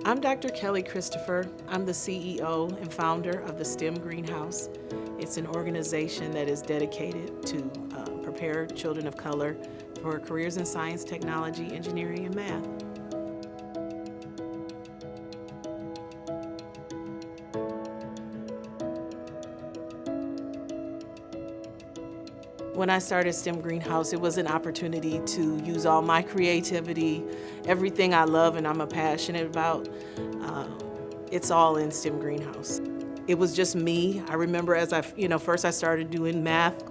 I'm Dr. Keli Christopher. I'm the CEO and founder of the STEM Greenhouse. It's an organization that is dedicated to prepare children of color for careers in science, technology, engineering, and math. When I started STEM Greenhouse, it was an opportunity to use all my creativity, everything I love and I'm passionate about. It's all in STEM Greenhouse. It was just me. I remember as first I started doing math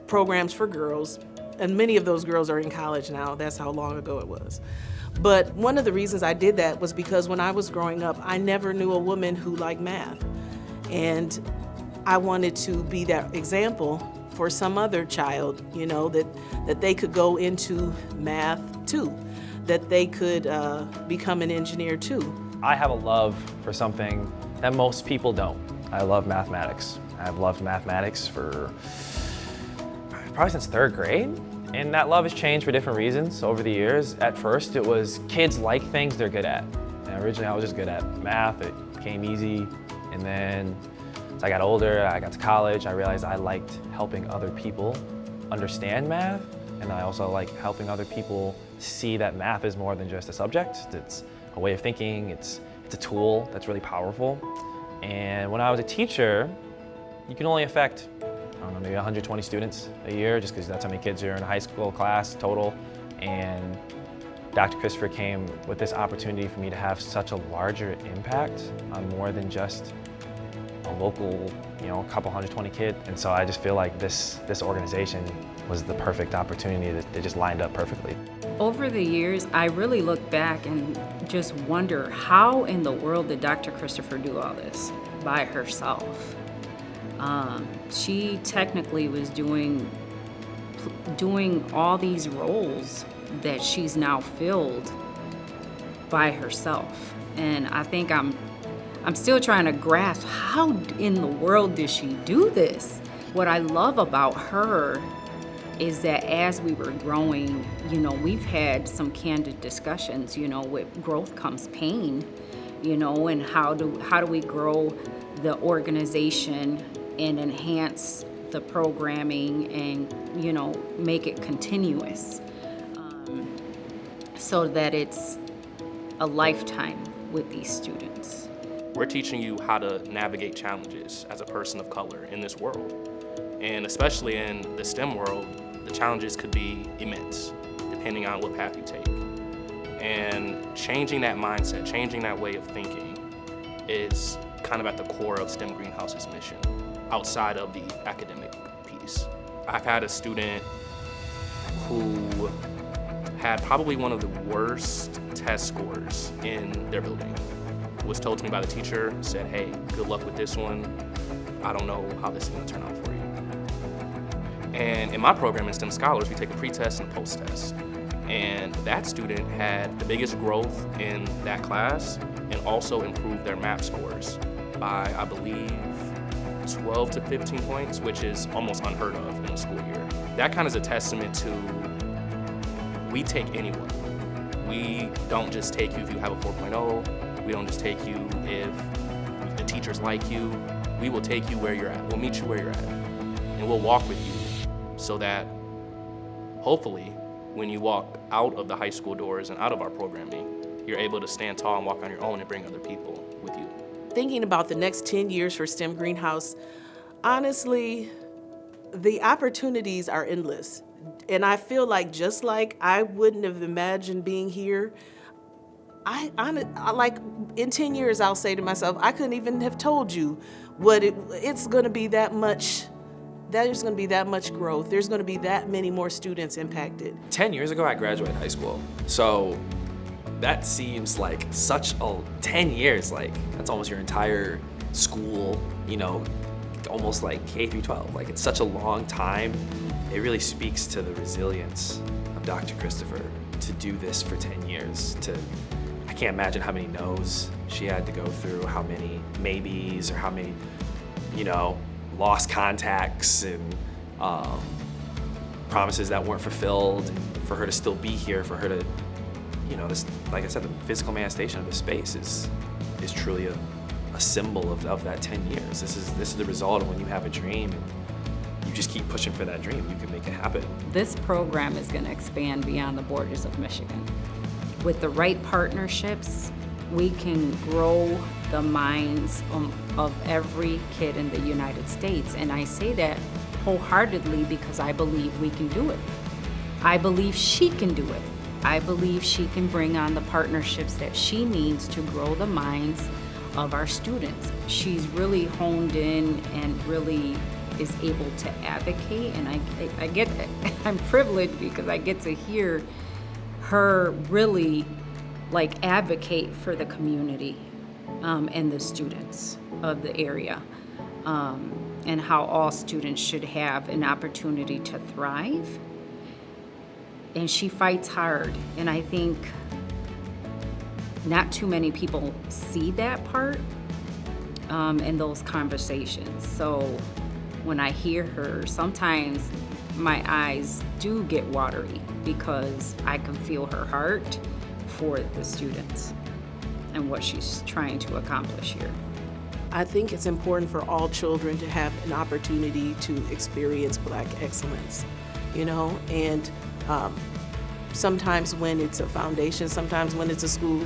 programs for girls, and many of those girls are in college now. That's how long ago it was. But one of the reasons I did that was because when I was growing up, I never knew a woman who liked math. And I wanted to be that example for some other child, that they could go into math too, that they could become an engineer too. I have a love for something that most people don't. I love mathematics. I've loved mathematics for probably since 3rd grade. And that love has changed for different reasons over the years. At first, it was kids like things they're good at. And originally, I was just good at math. It became easy. And then as I got older, I got to college, I realized I liked helping other people understand math. And I also like helping other people see that math is more than just a subject. It's a way of thinking, it's a tool that's really powerful. And when I was a teacher, you can only affect, maybe 120 students a year, just because that's how many kids are in a high school class total. And Dr. Christopher came with this opportunity for me to have such a larger impact on more than just a local, a couple 120 kids. And so I just feel like this organization was the perfect opportunity that just lined up perfectly. Over the years, I really look back and just wonder, how in the world did Dr. Christopher do all this by herself? She technically was doing all these roles that she's now filled by herself. And I think I'm still trying to grasp, how in the world did she do this? What I love about her is that as we were growing, we've had some candid discussions, with growth comes pain, and how do we grow the organization and enhance the programming and, make it continuous, so that it's a lifetime with these students. We're teaching you how to navigate challenges as a person of color in this world. And especially in the STEM world, the challenges could be immense, depending on what path you take. And changing that mindset, changing that way of thinking is kind of at the core of STEM Greenhouse's mission, outside of the academic piece. I've had a student who had probably one of the worst test scores in their building. Was told to me by the teacher, said, hey, good luck with this one. I don't know how this is gonna turn out for you. And in my program in STEM Scholars, we take a pre-test and a post-test. And that student had the biggest growth in that class and also improved their MAP scores by, I believe, 12 to 15 points, which is almost unheard of in a school year. That kind of is a testament to, we take anyone. We don't just take you if you have a 4.0. We don't just take you if the teachers like you. We will take you where you're at. We'll meet you where you're at. And we'll walk with you so that hopefully when you walk out of the high school doors and out of our programming, you're able to stand tall and walk on your own and bring other people with you. Thinking about the next 10 years for STEM Greenhouse, honestly, the opportunities are endless. And I feel like just like I wouldn't have imagined being here, I like in 10 years, I'll say to myself, I couldn't even have told you what it's going to be that much. There's going to be that much growth. There's going to be that many more students impacted. 10 years ago, I graduated high school. So that seems like 10 years, like that's almost your entire school, almost like K through 12. Like it's such a long time. It really speaks to the resilience of Dr. Christopher to do this for 10 years. I can't imagine how many no's she had to go through, how many maybes, or how many, lost contacts and promises that weren't fulfilled, and for her to still be here, for her to you know, this, like I said, the physical manifestation of the space is truly a symbol of that 10 years. This is the result of when you have a dream and you just keep pushing for that dream. You can make it happen. This program is going to expand beyond the borders of Michigan. With the right partnerships, we can grow the minds of every kid in the United States. And I say that wholeheartedly because I believe we can do it. I believe she can do it. I believe she can bring on the partnerships that she needs to grow the minds of our students. She's really honed in and really is able to advocate, and I get I'm privileged because I get to hear her really like advocate for the community and the students of the area, and how all students should have an opportunity to thrive. And she fights hard, and I think not too many people see that part in those conversations. So when I hear her, sometimes my eyes do get watery because I can feel her heart for the students and what she's trying to accomplish here. I think it's important for all children to have an opportunity to experience Black excellence, you know, and sometimes when it's a foundation, sometimes when it's a school,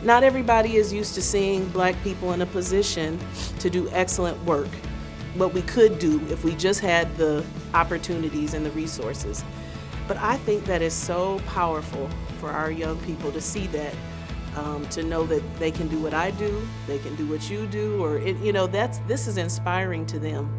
not everybody is used to seeing Black people in a position to do excellent work. What we could do if we just had the opportunities and the resources. But I think that is so powerful for our young people to see that, to know that they can do what I do, they can do what you do, or this is inspiring to them.